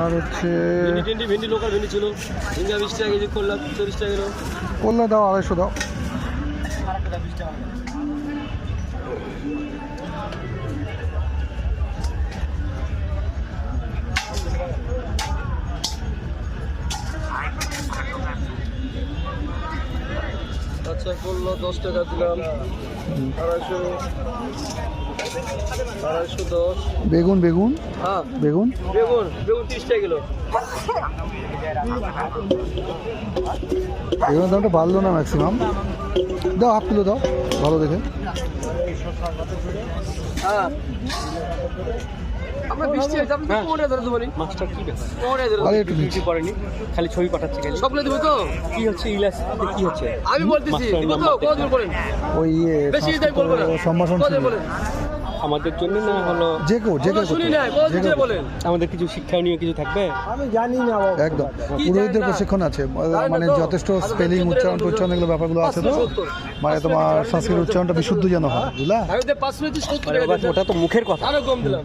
আর হচ্ছে ভেন্ডি লোকাল ভেন্ডি ছিল, ঝিঙ্গা 20 টাকা কেজি, করলা 40 টাকা কিলো। করলা দাও 250 দাও। আচ্ছা করলা 10 টাকা দিলাম, 250 বেগুন বেগুন হ্যাঁ বেগুন বেগুন 30 টাকা কিলো। বেগুনের দামটা বাড়লো না ম্যাক্সিমাম। দাও 1/2 কিলো দাও ভালো দেখে। হ্যাঁ আমরা 20 টাকা দাম তো কোনে ধরে দেবনি। মাছটা কি ব্যাপার? কোনে ধরে আরে একটু নিচে পড়েনি, খালি ছবি পাঠাচ্ছে খালি। সবগুলো দেব তো? কি হচ্ছে ইলাস কি হচ্ছে? আমি বলতেছি দিব তো, কত দূর করেন? ওই বেশি দাই বলবো না। সম্ভাষণ কত বলেন? আমাদের জন্য না হলো যে কেউ শুনি না, কত দিতে বলেন? আমাদের কিছু শিক্ষণীয় কিছু থাকবে। আমি জানি না একদম। পুরোহিতদের প্রশিক্ষণ আছে, মানে যথেষ্ট স্পেলিং উচ্চারণ এগুলো ব্যাপারগুলো আছে তো, মানে তোমার সংস্কৃত উচ্চারণটা বিশুদ্ধ যেন হয়, বুঝলা? ওটা তো মুখের কথা, আরো কম দিলাম।